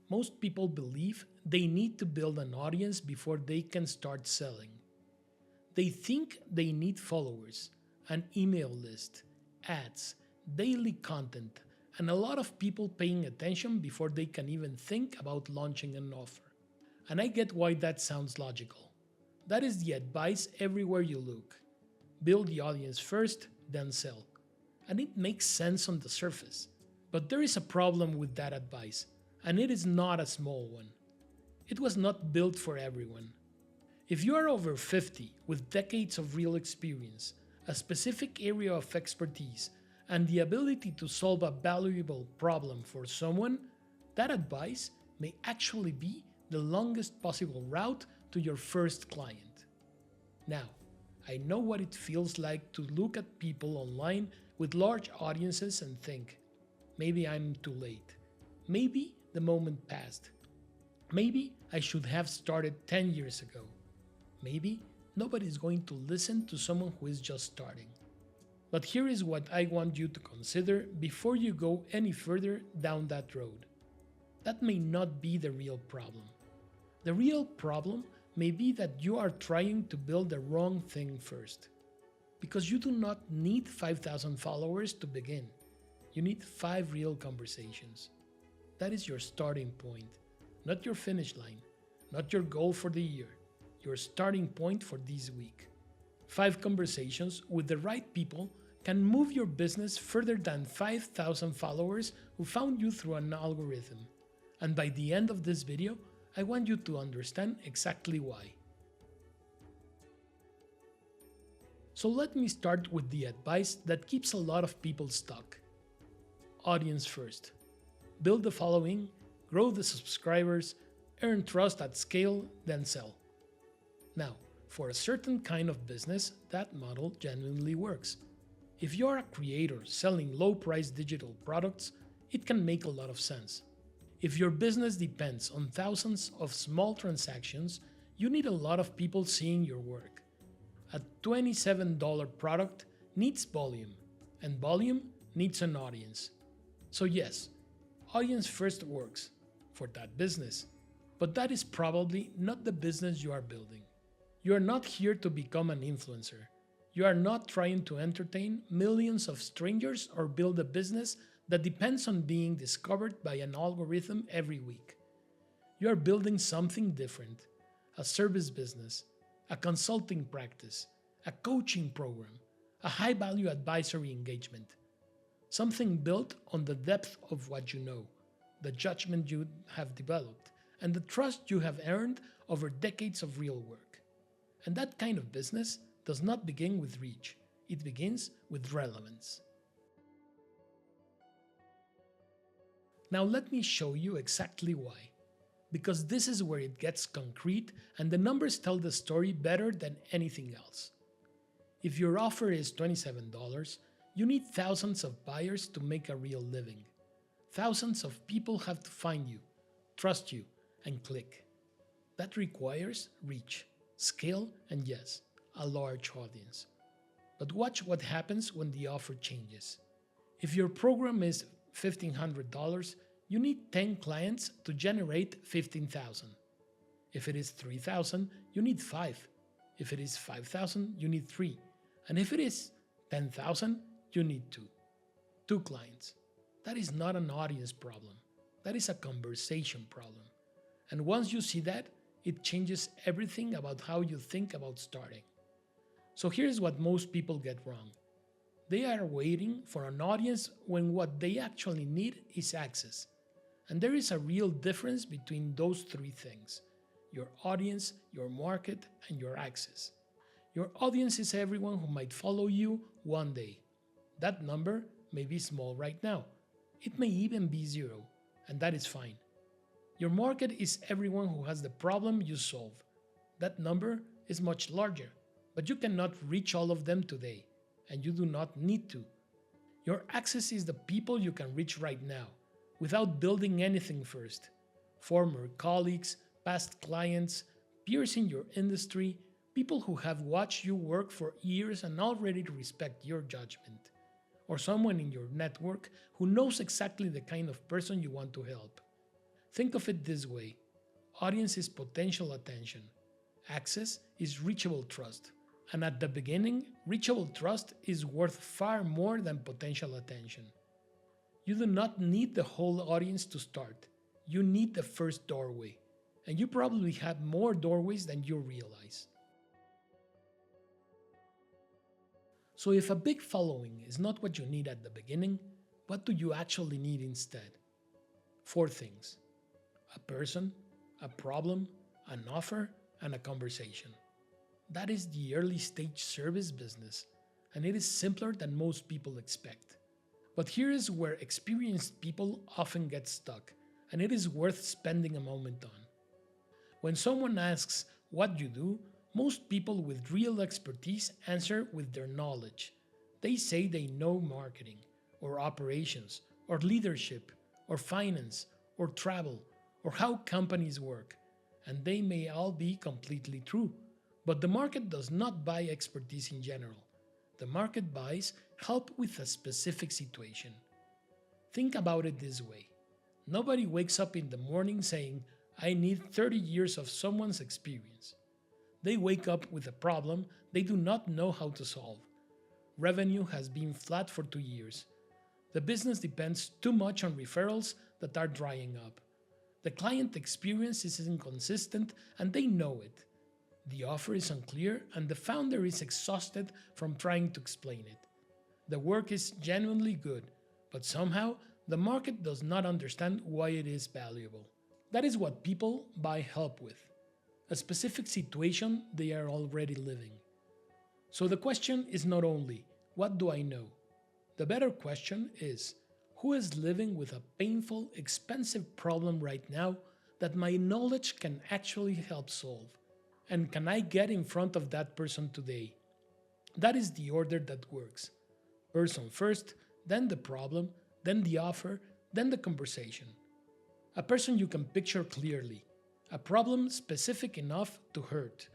Most people believe they need to build an audience before they can start selling. They think they need followers, an email list, ads, daily content, and a lot of people paying attention before they can even think about launching an offer. And I get why that sounds logical. That is the advice everywhere you look. Build the audience first, then sell. And it makes sense on the surface. But there is a problem with that advice, and it is not a small one. It was not built for everyone. If you are over 50 with decades of real experience, a specific area of expertise, and the ability to solve a valuable problem for someone, that advice may actually be the longest possible route to your first client. Now, I know what it feels like to look at people online with large audiences and think, maybe I'm too late. Maybe the moment passed. Maybe I should have started 10 years ago. Maybe nobody's going to listen to someone who is just starting. But here is what I want you to consider before you go any further down that road. That may not be the real problem. The real problem may be that you are trying to build the wrong thing first. Because you do not need 5,000 followers to begin. You need 5 real conversations. That is your starting point, not your finish line, not your goal for the year, your starting point for this week. 5 conversations with the right people can move your business further than 5,000 followers who found you through an algorithm. And by the end of this video, I want you to understand exactly why. So let me start with the advice that keeps a lot of people stuck. Audience first. Build the following, grow the subscribers, earn trust at scale, then sell. Now, for a certain kind of business, that model genuinely works. If you're a creator selling low-priced digital products, it can make a lot of sense. If your business depends on thousands of small transactions, you need a lot of people seeing your work. A $27 product needs volume, and volume needs an audience. So yes, audience first works for that business, but that is probably not the business you are building. You are not here to become an influencer. You are not trying to entertain millions of strangers or build a business that depends on being discovered by an algorithm every week. You are building something different, a service business, a consulting practice, a coaching program, a high-value advisory engagement. Something built on the depth of what you know, the judgment you have developed, and the trust you have earned over decades of real work. And that kind of business does not begin with reach, it begins with relevance. Now let me show you exactly why. Because this is where it gets concrete and the numbers tell the story better than anything else. If your offer is $27, you need thousands of buyers to make a real living. Thousands of people have to find you, trust you, and click. That requires reach, scale, and yes, a large audience. But watch what happens when the offer changes. If your program is $1,500, you need 10 clients to generate $15,000. If it is $3,000, you need 5. If it is $5,000, you need 3. And if it is $10,000, you need 2. 2 clients. That is not an audience problem. That is a conversation problem. And once you see that, it changes everything about how you think about starting. So here's what most people get wrong. They are waiting for an audience when what they actually need is access. And there is a real difference between those 3 things: your audience, your market, and your access. Your audience is everyone who might follow you one day. That number may be small right now. It may even be 0, and that is fine. Your market is everyone who has the problem you solve. That number is much larger, but you cannot reach all of them today, and you do not need to. Your access is the people you can reach right now, without building anything first. Former colleagues, past clients, peers in your industry, people who have watched you work for years and already respect your judgment. Or someone in your network who knows exactly the kind of person you want to help. Think of it this way: audience is potential attention, access is reachable trust. And at the beginning, reachable trust is worth far more than potential attention. You do not need the whole audience to start, you need the first doorway. And you probably have more doorways than you realize. So, if a big following is not what you need at the beginning, what do you actually need instead? Four things: a person, a problem, an offer, and a conversation. That is the early stage service business, and it is simpler than most people expect. But here is where experienced people often get stuck, and it is worth spending a moment on. When someone asks what you do, most people with real expertise answer with their knowledge. They say they know marketing, or operations, or leadership, or finance, or travel, or how companies work, and they may all be completely true. But the market does not buy expertise in general. The market buys help with a specific situation. Think about it this way: nobody wakes up in the morning saying, "I need 30 years of someone's experience." They wake up with a problem they do not know how to solve. Revenue has been flat for 2 years. The business depends too much on referrals that are drying up. The client experience is inconsistent and they know it. The offer is unclear and the founder is exhausted from trying to explain it. The work is genuinely good, but somehow the market does not understand why it is valuable. That is what people buy help with: a specific situation they are already living. So the question is not only, what do I know? The better question is, who is living with a painful, expensive problem right now that my knowledge can actually help solve? And can I get in front of that person today? That is the order that works. Person first, then the problem, then the offer, then the conversation. A person you can picture clearly, a problem specific enough to hurt,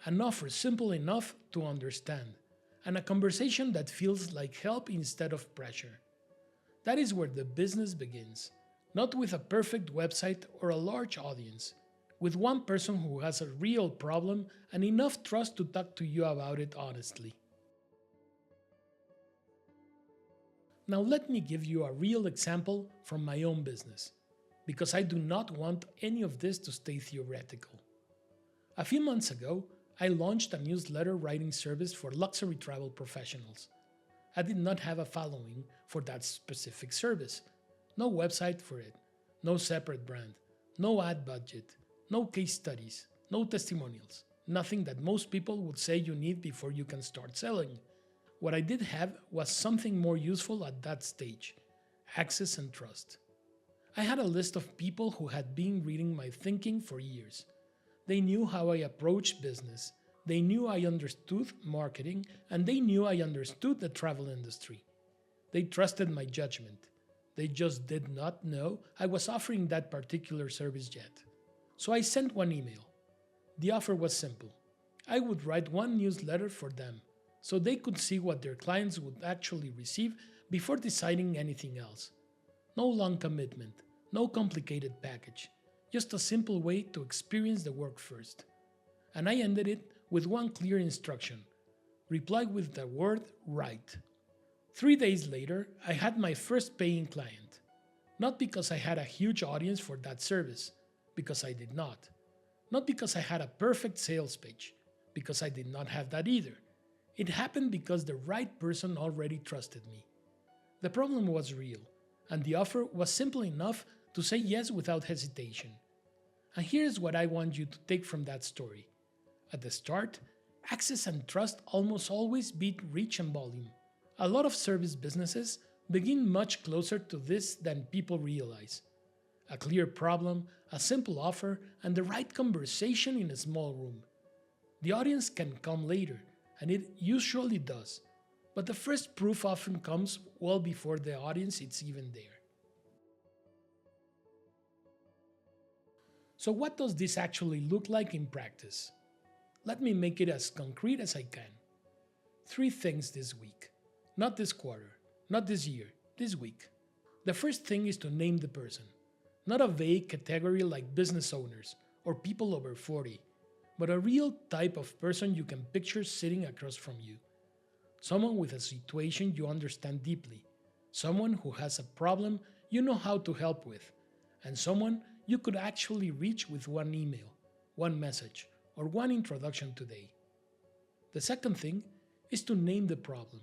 an offer simple enough to understand, and a conversation that feels like help instead of pressure. That is where the business begins, not with a perfect website or a large audience, with one person who has a real problem and enough trust to talk to you about it honestly. Now let me give you a real example from my own business, because I do not want any of this to stay theoretical. A few months ago, I launched a newsletter writing service for luxury travel professionals. I did not have a following for that specific service. No website for it, no separate brand, no ad budget, no case studies, no testimonials, nothing that most people would say you need before you can start selling. What I did have was something more useful at that stage: access and trust. I had a list of people who had been reading my thinking for years. They knew how I approached business, they knew I understood marketing, and they knew I understood the travel industry. They trusted my judgment. They just did not know I was offering that particular service yet. So I sent one email. The offer was simple. I would write one newsletter for them, so they could see what their clients would actually receive before deciding anything else. No long commitment, no complicated package, just a simple way to experience the work first. And I ended it with one clear instruction: reply with the word "right." 3 days later, I had my first paying client. Not because I had a huge audience for that service, because I did not. Not because I had a perfect sales page, because I did not have that either. It happened because the right person already trusted me. The problem was real, and the offer was simple enough to say yes without hesitation. And here's what I want you to take from that story. At the start, access and trust almost always beat reach and volume. A lot of service businesses begin much closer to this than people realize. A clear problem, a simple offer, and the right conversation in a small room. The audience can come later, and it usually does, but the first proof often comes well before the audience is even there. So what does this actually look like in practice? Let me make it as concrete as I can. 3 things this week. Not this quarter, not this year, this week. The first thing is to name the person. Not a vague category like business owners or people over 40, but a real type of person you can picture sitting across from you. Someone with a situation you understand deeply, someone who has a problem you know how to help with, and someone you could actually reach with one email, one message, or one introduction today. The second thing is to name the problem,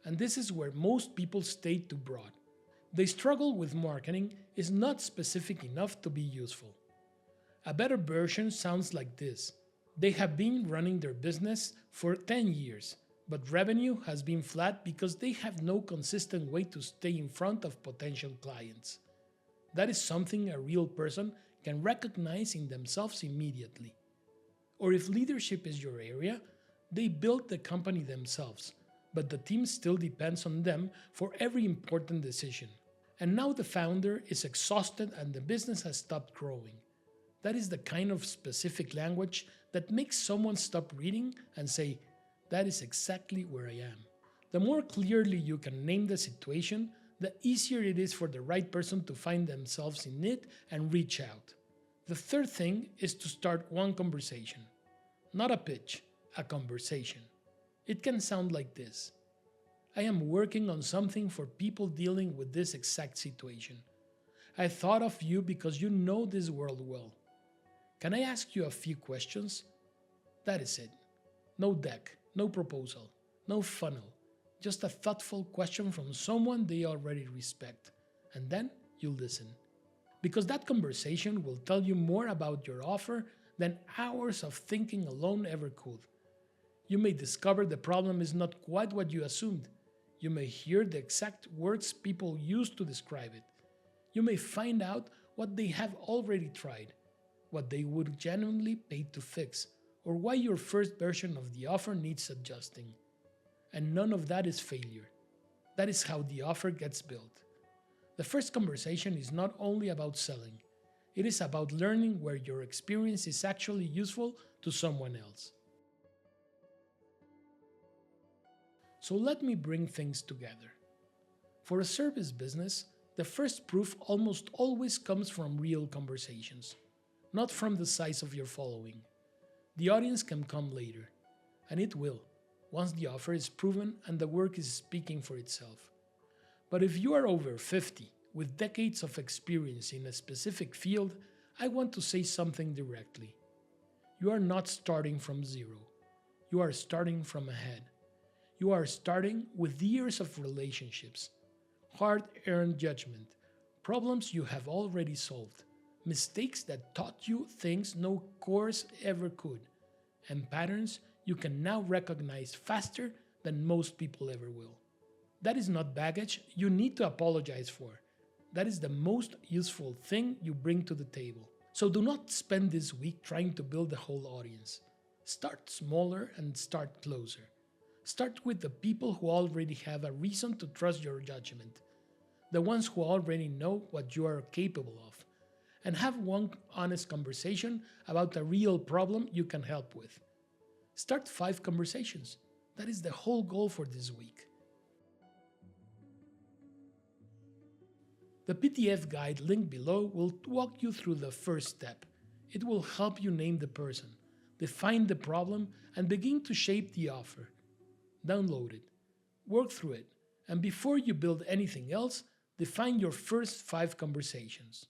and this is where most people stay too broad. They struggle with marketing is not specific enough to be useful. A better version sounds like this. They have been running their business for 10 years, but revenue has been flat because they have no consistent way to stay in front of potential clients. That is something a real person can recognize in themselves immediately. Or if leadership is your area, they built the company themselves, but the team still depends on them for every important decision. And now the founder is exhausted and the business has stopped growing. That is the kind of specific language that makes someone stop reading and say, that is exactly where I am. The more clearly you can name the situation, the easier it is for the right person to find themselves in it and reach out. The third thing is to start one conversation. Not a pitch, a conversation. It can sound like this. I am working on something for people dealing with this exact situation. I thought of you because you know this world well. Can I ask you a few questions? That is it. No deck, no proposal, no funnel. Just a thoughtful question from someone they already respect. And then you listen. Because that conversation will tell you more about your offer than hours of thinking alone ever could. You may discover the problem is not quite what you assumed. You may hear the exact words people use to describe it. You may find out what they have already tried, what they would genuinely pay to fix, or why your first version of the offer needs adjusting. And none of that is failure. That is how the offer gets built. The first conversation is not only about selling, it is about learning where your experience is actually useful to someone else. So let me bring things together. For a service business, the first proof almost always comes from real conversations, not from the size of your following. The audience can come later, and it will, once the offer is proven and the work is speaking for itself. But if you are over 50, with decades of experience in a specific field, I want to say something directly. You are not starting from zero. You are starting from ahead. You are starting with years of relationships, hard-earned judgment, problems you have already solved, mistakes that taught you things no course ever could, and patterns you can now recognize faster than most people ever will. That is not baggage you need to apologize for. That is the most useful thing you bring to the table. So do not spend this week trying to build the whole audience. Start smaller and start closer. Start with the people who already have a reason to trust your judgment, the ones who already know what you are capable of, and have one honest conversation about a real problem you can help with. Start 5 conversations. That is the whole goal for this week. The PDF guide linked below will walk you through the first step. It will help you name the person, define the problem, and begin to shape the offer. Download it, work through it, and before you build anything else, define your first 5 conversations.